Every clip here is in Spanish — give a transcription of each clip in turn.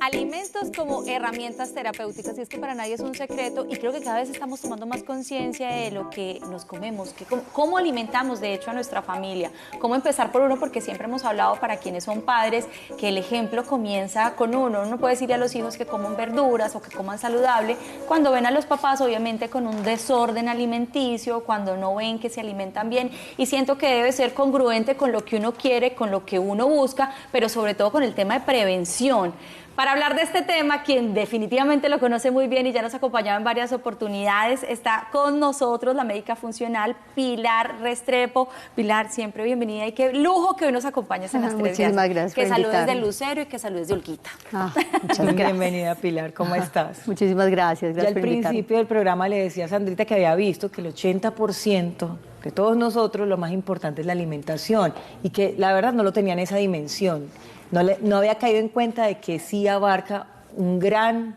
Alimentos como herramientas terapéuticas, y es que para nadie es un secreto, y creo que cada vez estamos tomando más conciencia de lo que nos comemos, cómo alimentamos de hecho a nuestra familia, cómo empezar por uno, porque siempre hemos hablado para quienes son padres que el ejemplo comienza con uno. Uno puede decirle a los hijos que coman verduras o que coman saludable, cuando ven a los papás obviamente con un desorden alimenticio, cuando no ven que se alimentan bien, y siento que debe ser congruente con lo que uno quiere, con lo que uno busca, pero sobre todo con el tema de prevención. Para hablar de este tema, quien definitivamente lo conoce muy bien y ya nos ha acompañado en varias oportunidades, está con nosotros la médica funcional Pilar Restrepo. Pilar, siempre bienvenida, y qué lujo que hoy nos acompañes en las tres. Muchísimas gracias por invitarme. Que saludes de Lucero y que saludes de Olguita. Muchas gracias. Bienvenida, Pilar, ¿cómo estás? Muchísimas gracias. Ya al principio del programa le decía a Sandrita que había visto que el 80% de todos nosotros lo más importante es la alimentación, y que la verdad no lo tenía en esa dimensión. No había caído en cuenta de que sí abarca un gran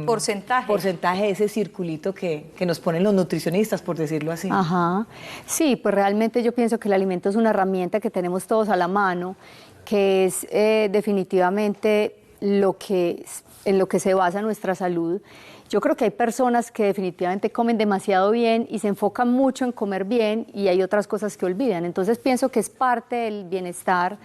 porcentaje de ese circulito que nos ponen los nutricionistas, por decirlo así. Ajá. Sí, pues realmente yo pienso que el alimento es una herramienta que tenemos todos a la mano, que es definitivamente en lo que se basa nuestra salud. Yo creo que hay personas que definitivamente comen demasiado bien y se enfocan mucho en comer bien, y hay otras cosas que olvidan. Entonces pienso que es parte del bienestar,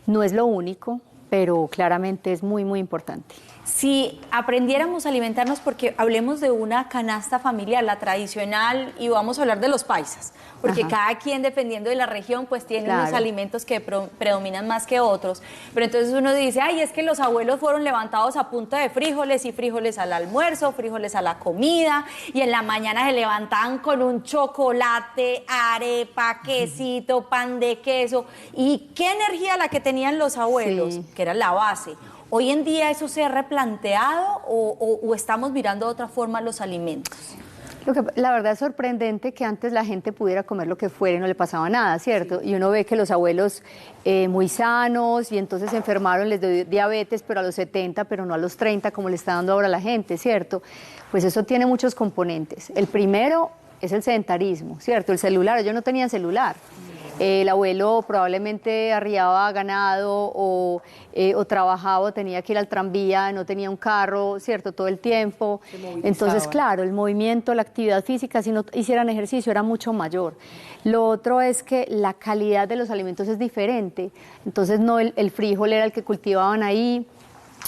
no es lo único, pero claramente es muy, muy importante. Si aprendiéramos a alimentarnos, porque hablemos de una canasta familiar, la tradicional, y vamos a hablar de los paisas, porque cada quien, dependiendo de la región, pues tiene unos alimentos que predominan más que otros. Pero entonces uno dice, ay, es que los abuelos fueron levantados a punta de frijoles, y frijoles al almuerzo, frijoles a la comida, y en la mañana se levantaban con un chocolate, arepa, quesito, pan de queso. ¿Y qué energía la que tenían los abuelos? Que era la base. ¿Hoy en día eso se ha replanteado o estamos mirando de otra forma los alimentos? La verdad es sorprendente que antes la gente pudiera comer lo que fuera y no le pasaba nada, ¿cierto? Y uno ve que los abuelos muy sanos, y entonces se enfermaron, les dio diabetes, pero a los 70, pero no a los 30, como le está dando ahora la gente, ¿cierto? Pues eso tiene muchos componentes. El primero es el sedentarismo, ¿cierto? El celular, ellos no tenían celular. El abuelo probablemente arriaba ganado o trabajaba, o tenía que ir al tranvía, no tenía un carro, ¿cierto? Todo el tiempo. Entonces, claro, el movimiento, la actividad física, si no hicieran ejercicio, era mucho mayor. Lo otro es que la calidad de los alimentos es diferente. Entonces, no el frijol era el que cultivaban ahí,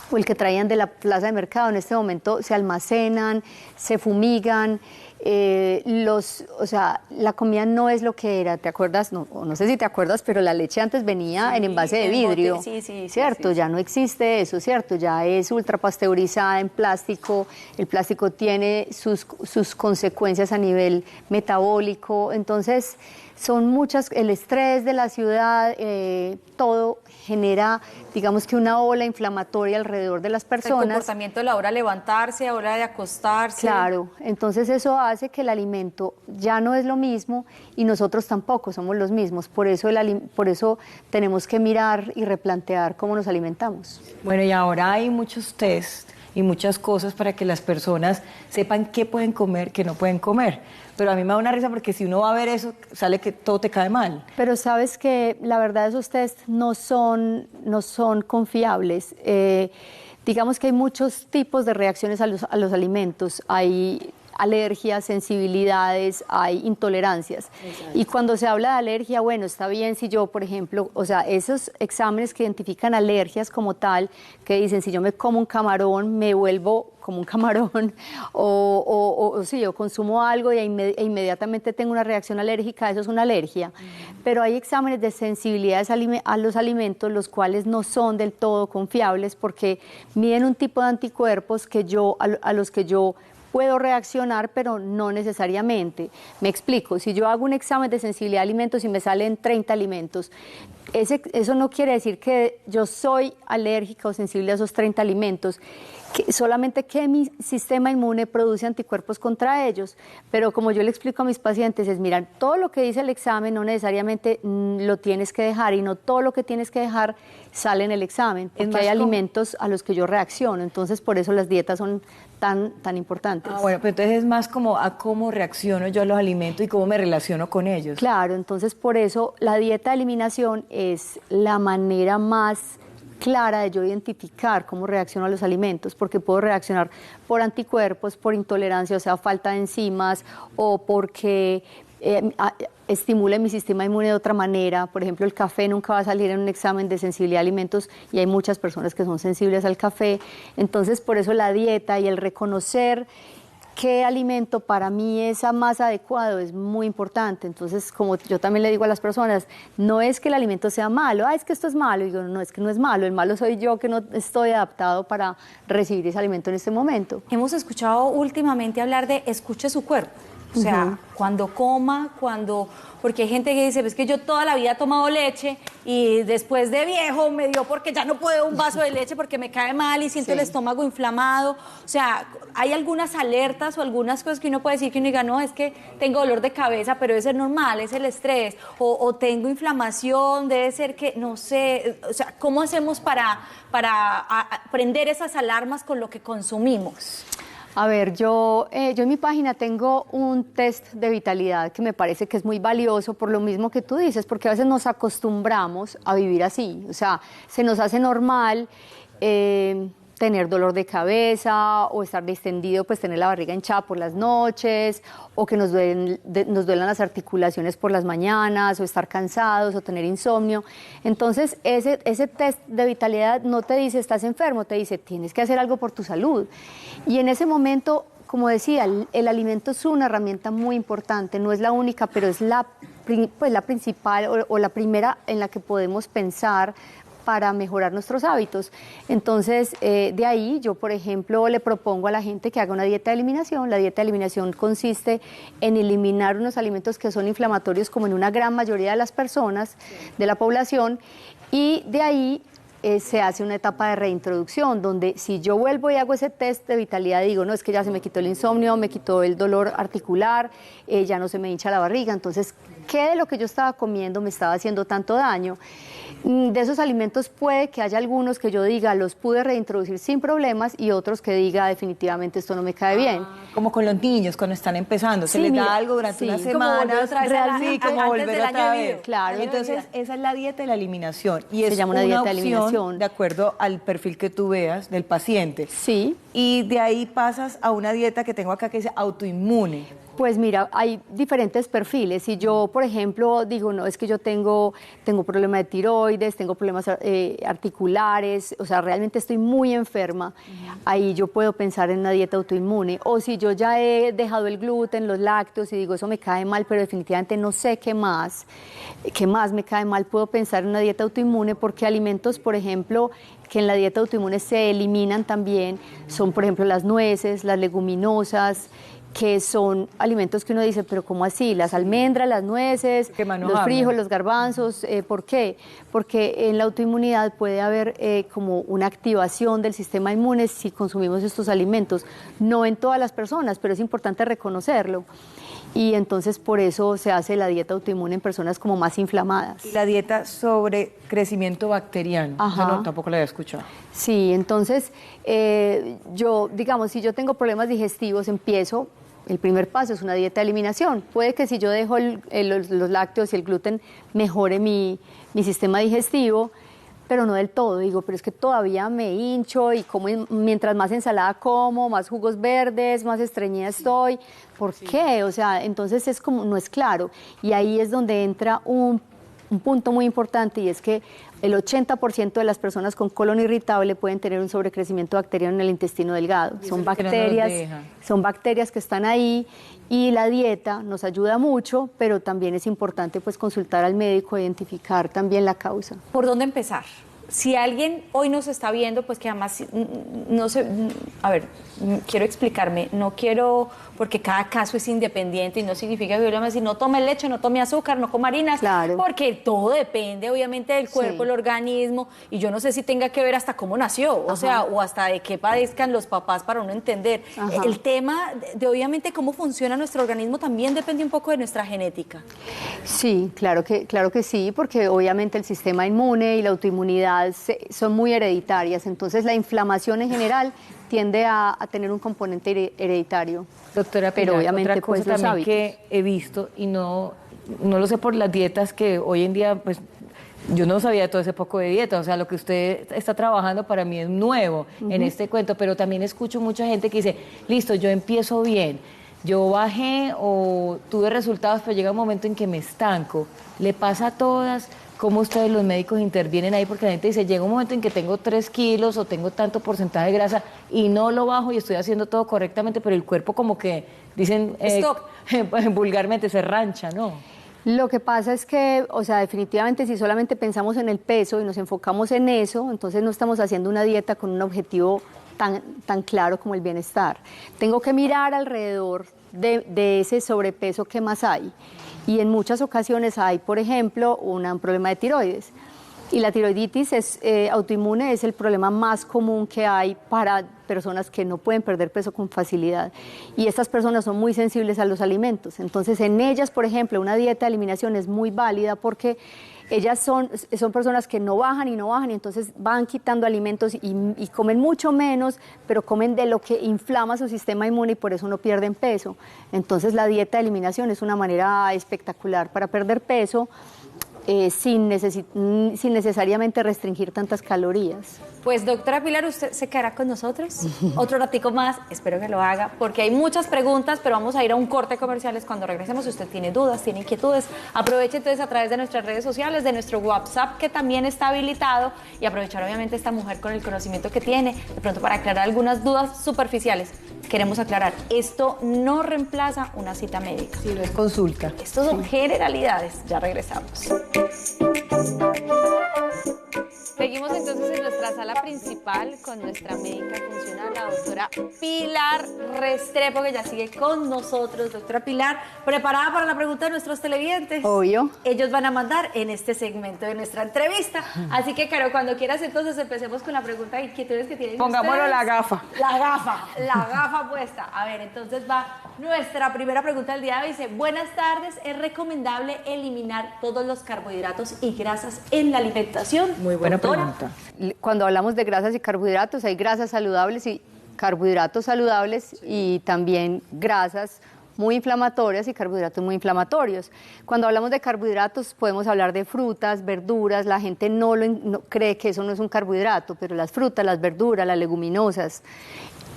o el que traían de la plaza de mercado. En este momento se almacenan, se fumigan. O sea, la comida no es lo que era, ¿te acuerdas? No sé si te acuerdas, pero la leche antes venía en envase de vidrio, ¿cierto? Ya no existe eso, ¿cierto? Ya es ultrapasteurizada en plástico. El plástico tiene sus consecuencias a nivel metabólico. Entonces, son muchas, el estrés de la ciudad, todo genera, digamos que una ola inflamatoria alrededor de las personas. El comportamiento de la hora de levantarse, a hora de acostarse. Claro, entonces eso hace que el alimento ya no es lo mismo, y nosotros tampoco somos los mismos. Por eso tenemos que mirar y replantear cómo nos alimentamos. Bueno, y ahora hay muchos test y muchas cosas para que las personas sepan qué pueden comer, qué no pueden comer. Pero a mí me da una risa, porque si uno va a ver eso, sale que todo te cae mal. Pero sabes que la verdad esos test no son confiables. Digamos que hay muchos tipos de reacciones a los alimentos. Hay alergias, sensibilidades, hay intolerancias. Exacto. Y cuando se habla de alergia, bueno, está bien si yo, por ejemplo, o sea, esos exámenes que identifican alergias como tal, que dicen si yo me como un camarón, me vuelvo como un camarón, o si yo consumo algo e inmediatamente tengo una reacción alérgica, eso es una alergia. Pero hay exámenes de sensibilidades a los alimentos, los cuales no son del todo confiables, porque miden un tipo de anticuerpos que a los que yo puedo reaccionar, pero no necesariamente. Me explico, si yo hago un examen de sensibilidad a alimentos y me salen 30 alimentos, eso no quiere decir que yo soy alérgica o sensible a esos 30 alimentos, solamente que mi sistema inmune produce anticuerpos contra ellos. Pero como yo le explico a mis pacientes, es mirar, todo lo que dice el examen no necesariamente lo tienes que dejar, y no todo lo que tienes que dejar sale en el examen, porque hay alimentos a los que yo reacciono. Entonces, por eso las dietas son tan importantes. Bueno, pero entonces es más como a cómo reacciono yo a los alimentos y cómo me relaciono con ellos. Claro, entonces por eso la dieta de eliminación es la manera más clara de yo identificar cómo reacciono a los alimentos, porque puedo reaccionar por anticuerpos, por intolerancia, o sea, falta de enzimas, o porque estimule mi sistema inmune de otra manera. Por ejemplo, el café nunca va a salir en un examen de sensibilidad a alimentos y hay muchas personas que son sensibles al café. Entonces, por eso la dieta y el reconocer qué alimento para mí es más adecuado es muy importante. Entonces, como yo también le digo a las personas, no es que el alimento sea malo, es que esto es malo. Y digo, no, es que no es malo, el malo soy yo que no estoy adaptado para recibir ese alimento en este momento. Hemos escuchado últimamente hablar de escuche su cuerpo. O sea, cuando coma, porque hay gente que dice, es que yo toda la vida he tomado leche y después de viejo me dio porque ya no puedo un vaso de leche porque me cae mal y siento el estómago inflamado. O sea, hay algunas alertas o algunas cosas que uno puede decir que uno diga, no, es que tengo dolor de cabeza, pero debe ser normal, es el estrés, o tengo inflamación, debe ser que, no sé, o sea, ¿cómo hacemos para prender esas alarmas con lo que consumimos? A ver, yo en mi página tengo un test de vitalidad que me parece que es muy valioso por lo mismo que tú dices, porque a veces nos acostumbramos a vivir así, o sea, se nos hace normal tener dolor de cabeza o estar distendido, pues tener la barriga hinchada por las noches o que nos duelan las articulaciones por las mañanas o estar cansados o tener insomnio. Entonces, ese test de vitalidad no te dice estás enfermo, te dice tienes que hacer algo por tu salud. Y en ese momento, como decía, el alimento es una herramienta muy importante, no es la única, pero es la principal o la primera en la que podemos pensar para mejorar nuestros hábitos. Entonces, de ahí yo, por ejemplo, le propongo a la gente que haga una dieta de eliminación. La dieta de eliminación consiste en eliminar unos alimentos que son inflamatorios, como en una gran mayoría de las personas de la población, y de ahí se hace una etapa de reintroducción, donde si yo vuelvo y hago ese test de vitalidad, digo, no, es que ya se me quitó el insomnio, me quitó el dolor articular, ya no se me hincha la barriga, entonces, ¿qué de lo que yo estaba comiendo me estaba haciendo tanto daño? De esos alimentos puede que haya algunos que yo diga, los pude reintroducir sin problemas, y otros que diga, definitivamente esto no me cae bien. Como con los niños cuando están empezando, se les da algo durante una semana, como volver otra vez. Claro. Entonces, esa es la dieta de la eliminación. Y se llama una dieta de eliminación. De acuerdo al perfil que tú veas del paciente. Sí. Y de ahí pasas a una dieta que tengo acá que dice autoinmune. Pues mira, hay diferentes perfiles. Si yo, por ejemplo, digo, no, es que yo tengo problema de tiroides, tengo problemas articulares, o sea, realmente estoy muy enferma, ahí yo puedo pensar en una dieta autoinmune. O si yo ya he dejado el gluten, los lácteos, y digo, eso me cae mal, pero definitivamente no sé qué más me cae mal, puedo pensar en una dieta autoinmune, porque alimentos, por ejemplo, que en la dieta autoinmune se eliminan también, son, por ejemplo, las nueces, las leguminosas, que son alimentos que uno dice, pero ¿cómo así? Las almendras, las nueces, los frijoles, los garbanzos, ¿por qué? Porque en la autoinmunidad puede haber como una activación del sistema inmune si consumimos estos alimentos. No en todas las personas, pero es importante reconocerlo. Y entonces por eso se hace la dieta autoinmune en personas como más inflamadas. La dieta sobre crecimiento bacteriano. Ajá. No, tampoco la había escuchado. Sí, entonces yo, digamos, si yo tengo problemas digestivos, el primer paso es una dieta de eliminación. Puede que si yo dejo los lácteos y el gluten mejore mi sistema digestivo, pero no del todo. Digo, pero es que todavía me hincho y como mientras más ensalada como, más jugos verdes, más estreñida estoy. ¿Por qué? O sea, entonces es como, no es claro. Y ahí es donde entra un punto muy importante, y es que el 80% de las personas con colon irritable pueden tener un sobrecrecimiento bacteriano en el intestino delgado. Son bacterias que están ahí, y la dieta nos ayuda mucho, pero también es importante pues consultar al médico e identificar también la causa. ¿Por dónde empezar? Si alguien hoy nos está viendo, pues que además, no sé, a ver, quiero explicarme, no quiero, porque cada caso es independiente y no significa que yo le voy a decir, no tome leche, no tome azúcar, no coma harinas, claro, porque todo depende obviamente del cuerpo, el organismo, y yo no sé si tenga que ver hasta cómo nació, o sea, o hasta de qué padezcan los papás para uno entender. El tema de obviamente cómo funciona nuestro organismo también depende un poco de nuestra genética. Sí, claro que sí, porque obviamente el sistema inmune y la autoinmunidad son muy hereditarias, entonces la inflamación en general tiende a tener un componente hereditario. Doctora, pero obviamente otra cosa pues, también que he visto, y no lo sé por las dietas que hoy en día pues Yo no sabía todo ese poco de dieta, o sea, lo que usted está trabajando para mí es nuevo en este cuento, pero también escucho mucha gente que dice, listo, yo empiezo bien, yo bajé o tuve resultados, pero llega un momento en que me estanco. ¿Le pasa a todas? ¿Cómo ustedes los médicos intervienen ahí? Porque la gente dice, llega un momento en que tengo 3 kilos o tengo tanto porcentaje de grasa y no lo bajo y estoy haciendo todo correctamente, pero el cuerpo como que, dicen vulgarmente, se rancha, ¿no? Lo que pasa es que, o sea, definitivamente si solamente pensamos en el peso y nos enfocamos en eso, entonces no estamos haciendo una dieta con un objetivo tan claro como el bienestar. Tengo que mirar alrededor de ese sobrepeso que más hay. Y en muchas ocasiones hay, por ejemplo, un problema de tiroides. Y la tiroiditis autoinmune es el problema más común que hay para personas que no pueden perder peso con facilidad. Y estas personas son muy sensibles a los alimentos. Entonces, en ellas, por ejemplo, una dieta de eliminación es muy válida porque ellas son personas que no bajan y entonces van quitando alimentos y comen mucho menos, pero comen de lo que inflama su sistema inmune y por eso no pierden peso. Entonces, la dieta de eliminación es una manera espectacular para perder peso, sin necesariamente restringir tantas calorías. Pues doctora Pilar, usted se quedará con nosotros otro ratico más, espero que lo haga, porque hay muchas preguntas, pero vamos a ir a un corte comerciales. Cuando regresemos, si usted tiene dudas, tiene inquietudes, aproveche entonces a través de nuestras redes sociales, de nuestro WhatsApp, que también está habilitado, y aprovechar obviamente esta mujer con el conocimiento que tiene, de pronto para aclarar algunas dudas superficiales. Queremos aclarar, esto no reemplaza una cita médica. Sí, no es consulta. Estos son generalidades, ya regresamos. Seguimos entonces en nuestra sala principal con nuestra médica funcional, la doctora Pilar Restrepo, que ya sigue con nosotros. Doctora Pilar, ¿preparada para la pregunta de nuestros televidentes? Obvio. Ellos van a mandar en este segmento de nuestra entrevista. Así que, Caro, cuando quieras, entonces empecemos con la pregunta de inquietudes que tienen Pongámoslo ustedes. la gafa. La gafa puesta. A ver, entonces va nuestra primera pregunta del día de hoy. Dice, buenas tardes, ¿es recomendable eliminar todos los carbohidratos y grasas en la alimentación? Muy buena doctora. pregunta. Cuando hablamos de grasas y carbohidratos, hay grasas saludables y carbohidratos saludables y también grasas muy inflamatorias y carbohidratos muy inflamatorios. Cuando hablamos de carbohidratos podemos hablar de frutas, verduras. La gente no cree que eso no es un carbohidrato, pero las frutas, las verduras, las leguminosas,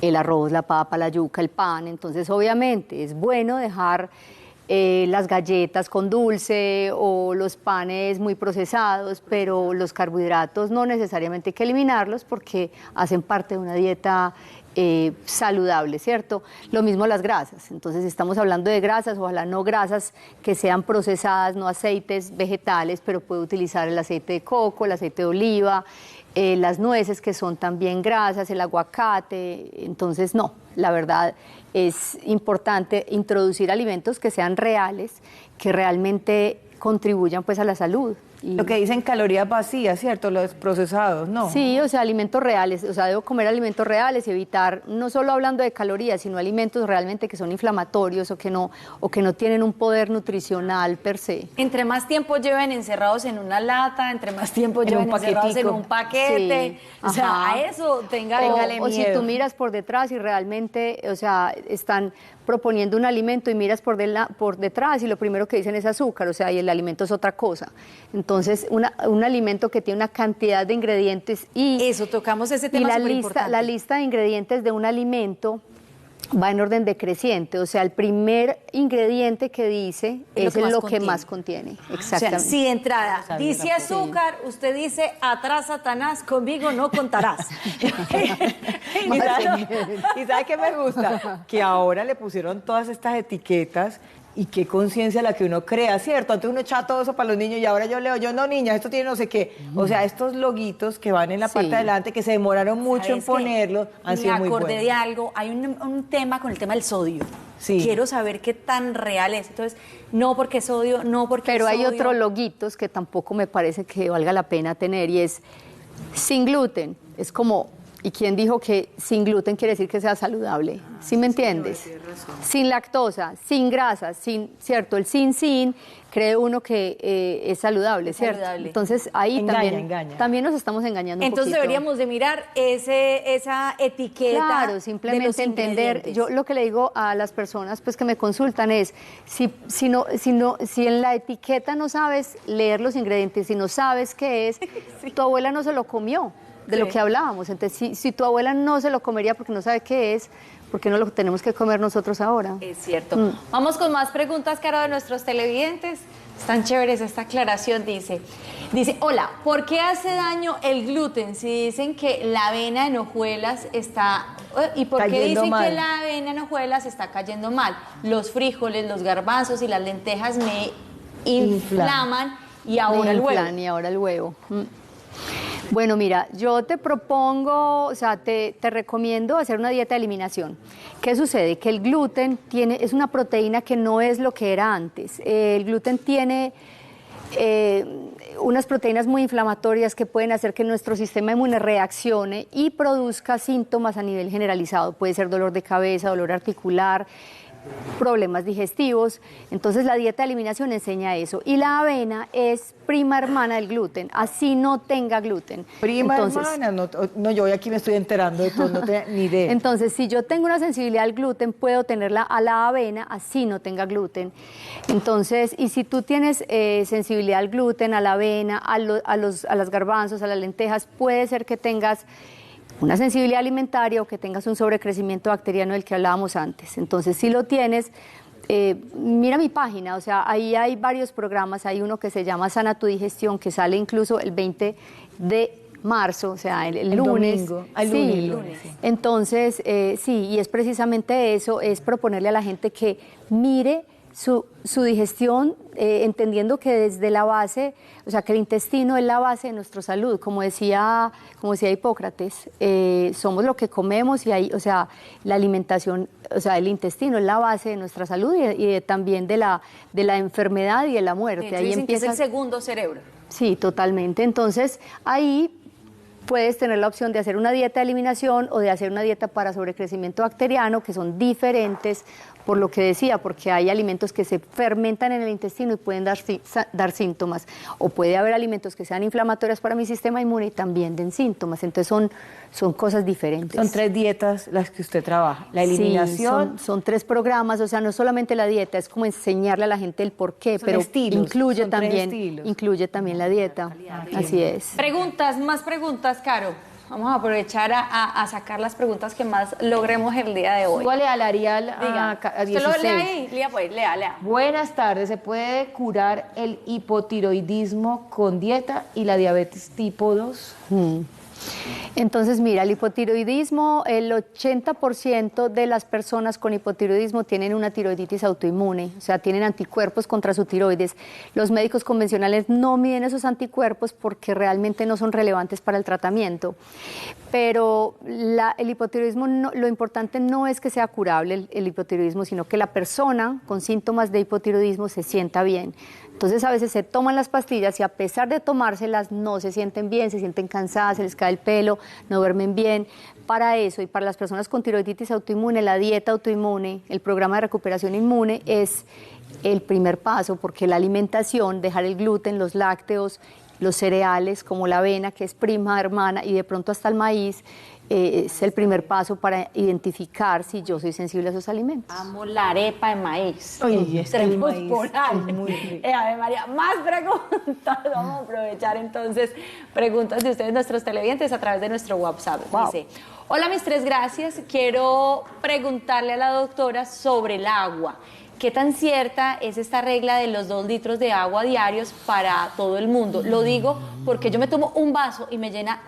el arroz, la papa, la yuca, el pan. Entonces, obviamente, es bueno dejar las galletas con dulce o los panes muy procesados, pero los carbohidratos no necesariamente hay que eliminarlos porque hacen parte de una dieta saludable, ¿cierto? Lo mismo las grasas. Entonces, estamos hablando de grasas, ojalá no grasas que sean procesadas, no aceites vegetales, pero puede utilizar el aceite de coco, el aceite de oliva, las nueces, que son también grasas, el aguacate. Entonces, no, la verdad es importante introducir alimentos que sean reales, que realmente contribuyan pues a la salud. Lo que dicen calorías vacías, ¿cierto? Los procesados, ¿no? Sí, o sea, alimentos reales, o sea, debo comer alimentos reales y evitar, no solo hablando de calorías, sino alimentos realmente que son inflamatorios o que no tienen un poder nutricional per se. Entre más tiempo lleven encerrados en una lata, entre más tiempo lleven encerrados en un paquete, sí. O sea, a eso téngale O si miedo. tú miras por detrás y realmente, o sea, están proponiendo un alimento y miras por detrás y lo primero que dicen es azúcar, o sea, y el alimento es otra cosa. Entonces, un alimento que tiene una cantidad de ingredientes y... Eso, tocamos ese tema superimportante. La lista de ingredientes de un alimento va en orden decreciente, o sea, el primer ingrediente que dice es lo que más contiene. Exactamente. O sea, si de entrada dice azúcar, usted dice, atrás Satanás, conmigo no contarás. ¿Y sabe qué me gusta? Que ahora le pusieron todas estas etiquetas. Y qué conciencia la que uno crea, ¿cierto? Antes uno echaba todo eso para los niños y ahora yo leo, yo no, niñas, esto tiene no sé qué. O sea, estos loguitos que van en la parte de adelante, que se demoraron mucho en ponerlos, han sido muy buenos. Me acordé de algo, hay un tema con el tema del sodio. Sí. Quiero saber qué tan real es. Entonces, no porque sodio, no porque Pero sodio. hay otros loguitos que tampoco me parece que valga la pena tener y es sin gluten. Es como ¿Y quién dijo que sin gluten quiere decir que sea saludable? ¿Sí me entiendes? Sin lactosa, sin grasa, ¿cierto? El sin, cree uno que es saludable, ¿cierto? Saludable. Entonces ahí Engaña. también nos estamos engañando un Entonces poquito. deberíamos de mirar esa etiqueta. Claro, de simplemente los entender. ingredientes. Yo lo que le digo a las personas pues que me consultan es, si en la etiqueta no sabes leer los ingredientes, si no sabes qué es, tu abuela no se lo comió, de lo Sí. que hablábamos. Entonces, si tu abuela no se lo comería porque no sabe qué es, ¿por qué no lo tenemos que comer nosotros ahora? Es cierto. Vamos con más preguntas, Caro, de nuestros televidentes. Están chéveres esta aclaración, dice, hola, ¿por qué hace daño el gluten si dicen que la avena en hojuelas está... ¿Y por qué Cayendo dicen mal. que la avena en hojuelas está cayendo mal? Los frijoles, los garbanzos y las lentejas me inflaman y ahora el huevo. Inflan y ahora el huevo. Bueno, mira, yo te propongo, o sea, te recomiendo hacer una dieta de eliminación. ¿Qué sucede? Que el gluten es una proteína que no es lo que era antes. El gluten tiene unas proteínas muy inflamatorias que pueden hacer que nuestro sistema inmune reaccione y produzca síntomas a nivel generalizado. Puede ser dolor de cabeza, dolor articular, problemas digestivos. Entonces la dieta de eliminación enseña eso. Y la avena es prima hermana del gluten, así no tenga gluten. Prima Entonces, hermana, no, yo hoy aquí me estoy enterando de todo, no tenía ni idea. entonces, si yo tengo una sensibilidad al gluten, puedo tenerla a la avena, así no tenga gluten. Entonces, y si tú tienes sensibilidad al gluten, a la avena, a las garbanzos, a las lentejas, puede ser que tengas una sensibilidad alimentaria o que tengas un sobrecrecimiento bacteriano del que hablábamos antes. Entonces, si lo tienes, mira mi página, o sea, ahí hay varios programas, hay uno que se llama Sana tu Digestión, que sale incluso el 20 de marzo, o sea, el lunes. Domingo, el Sí, lunes, sí. Entonces, sí, y es precisamente eso, es proponerle a la gente que mire su digestión, entendiendo que desde la base, o sea, que el intestino es la base de nuestra salud, como decía Hipócrates, somos lo que comemos y ahí, o sea, la alimentación, o sea, el intestino es la base de nuestra salud y también de la enfermedad y de la muerte. De hecho, Ahí dicen que es el empieza. segundo cerebro. Sí, totalmente. Entonces, ahí puedes tener la opción de hacer una dieta de eliminación o de hacer una dieta para sobrecrecimiento bacteriano, que son diferentes, por lo que decía, porque hay alimentos que se fermentan en el intestino y pueden dar síntomas, o puede haber alimentos que sean inflamatorios para mi sistema inmune y también den síntomas. Entonces son cosas diferentes. Son 3 dietas las que usted trabaja. La eliminación, Sí, son 3 programas, o sea, no solamente la dieta, es como enseñarle a la gente el por qué, Son pero estilos, incluye son 3 también, estilos. incluye también la dieta. Así es. Preguntas, más preguntas, Caro. Vamos a aprovechar a sacar las preguntas que más logremos el día de hoy. ¿Cuál le daría al Diga, a usted lo 16? lea ahí, lea pues, lea. Buenas tardes. ¿Se puede curar el hipotiroidismo con dieta y la diabetes tipo 2? Entonces, mira, el hipotiroidismo, el 80% de las personas con hipotiroidismo tienen una tiroiditis autoinmune, o sea, tienen anticuerpos contra su tiroides. Los médicos convencionales no miden esos anticuerpos porque realmente no son relevantes para el tratamiento. Pero el hipotiroidismo, lo importante no es que sea curable el hipotiroidismo, sino que la persona con síntomas de hipotiroidismo se sienta bien. Entonces a veces se toman las pastillas y a pesar de tomárselas no se sienten bien, se sienten cansadas, se les cae el pelo, no duermen bien. Para eso y para las personas con tiroiditis autoinmune, la dieta autoinmune, el programa de recuperación inmune es el primer paso, porque la alimentación, dejar el gluten, los lácteos, los cereales como la avena, que es prima hermana, y de pronto hasta el maíz, es el primer paso para identificar si yo soy sensible a esos alimentos. Amo la arepa de maíz. Oye, es que el Tenemos maíz por ahí. es muy rico. Ave María, más preguntas. Vamos a aprovechar entonces preguntas de ustedes, nuestros televidentes, a través de nuestro WhatsApp. Wow. Dice, hola mis 3 gracias, quiero preguntarle a la doctora sobre el agua. ¿Qué tan cierta es esta regla de los 2 litros de agua diarios para todo el mundo? Lo digo porque yo me tomo un vaso y me llena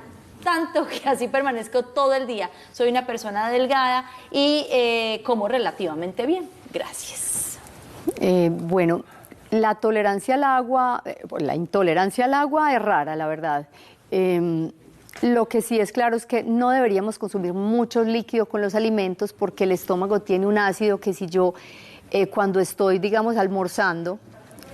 tanto que así permanezco todo el día. Soy una persona delgada y como relativamente bien. Gracias. Bueno, la tolerancia al agua, la intolerancia al agua es rara, la verdad. Lo que sí es claro es que no deberíamos consumir mucho líquido con los alimentos porque el estómago tiene un ácido que si yo, cuando estoy, digamos, almorzando,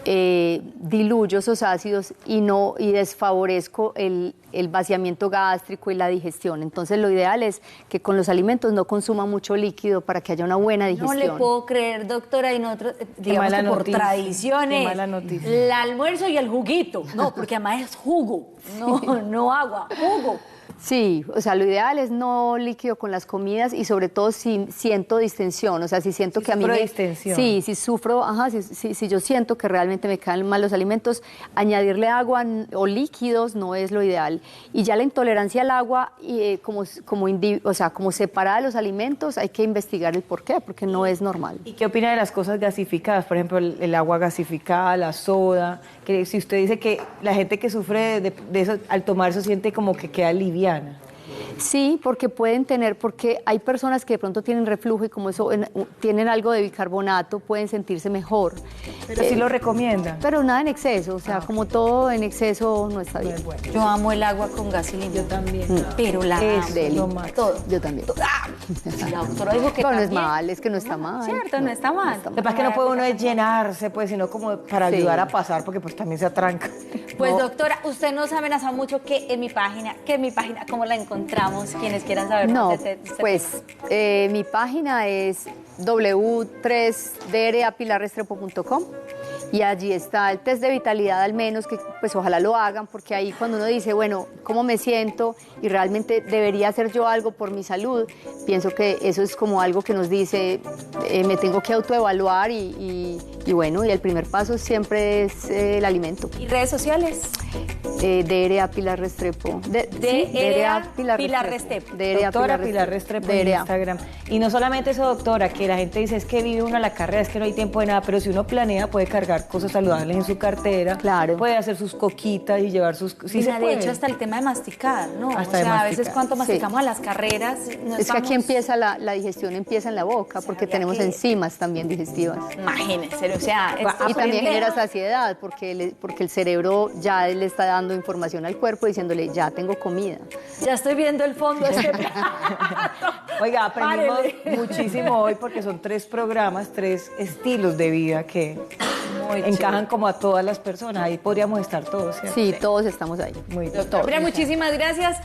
diluyo esos ácidos y desfavorezco el vaciamiento gástrico y la digestión. Entonces lo ideal es que con los alimentos no consuma mucho líquido para que haya una buena digestión. No le puedo creer, doctora, y nosotros, digamos mala que por noticia, tradiciones, qué mala noticia. el almuerzo y el juguito. No, porque además es jugo, no agua, jugo. Sí, o sea, lo ideal es no líquido con las comidas y sobre todo si siento distensión, o sea, si siento que a mí sufro me... distensión. Sí, si sufro, si yo siento que realmente me caen mal los alimentos, añadirle agua o líquidos no es lo ideal. Y ya la intolerancia al agua, como separada de los alimentos, hay que investigar el por qué, porque no es normal. ¿Y qué opina de las cosas gasificadas? Por ejemplo, el agua gasificada, la soda, que si usted dice que la gente que sufre de eso, al tomar eso siente como que queda liviana. Sí, porque hay personas que de pronto tienen reflujo y como eso tienen algo de bicarbonato, pueden sentirse mejor. Pero sí lo recomiendan. Pero nada en exceso, o sea, como todo en exceso no está bien. Bueno. Yo amo el agua con gas y limón. Yo también. Pero la Es amo. deli. Lo más. Todo. Yo también. ¡Ah! La doctora dijo que Pero no es también. mal, es que no está mal. Cierto, no está mal. Lo que pasa es que no puede uno es llenarse, pues, sino como para Sí. ayudar a pasar, porque pues también se atranca. Pues No. doctora, usted nos ha amenazado mucho que en mi página, ¿cómo la encontramos? Quienes quieran saber No, más de este pues mi página es w3drapilarrestrepo.com y allí está el test de vitalidad al menos, que pues ojalá lo hagan, porque ahí cuando uno dice, bueno, ¿cómo me siento? Y realmente debería hacer yo algo por mi salud, pienso que eso es como algo que nos dice, me tengo que autoevaluar y bueno, y el primer paso siempre es el alimento. ¿Y redes sociales? DRA Pilar Restrepo. DRA Pilar Restrepo. Doctora Pilar Restrepo en Instagram. Y no solamente eso, doctora, que la gente dice es que vive uno a la carrera, es que no hay tiempo de nada, pero si uno planea puede cargar cosas saludables en su cartera, Claro. puede hacer sus coquitas y llevar sus... Sí, Mira, se puede. de hecho, hasta el tema de masticar, ¿no? Hasta o de sea, a veces masticar. cuando Sí. masticamos a las carreras, no Es que aquí estamos- empieza la digestión, empieza en la boca, porque habría tenemos que- enzimas también digestivas. Imagínense, o sea, Y también aprender- genera saciedad, porque el cerebro ya le está dando información al cuerpo diciéndole, ya tengo comida. Ya estoy viendo el fondo de este plato. Oiga, aprendimos Párele. muchísimo hoy porque son 3 programas, 3 estilos de vida que Muy encajan como a todas las personas. Ahí podríamos estar todos, ¿cierto? Sí, todos estamos ahí. Muy Doctora, muchísimas gracias.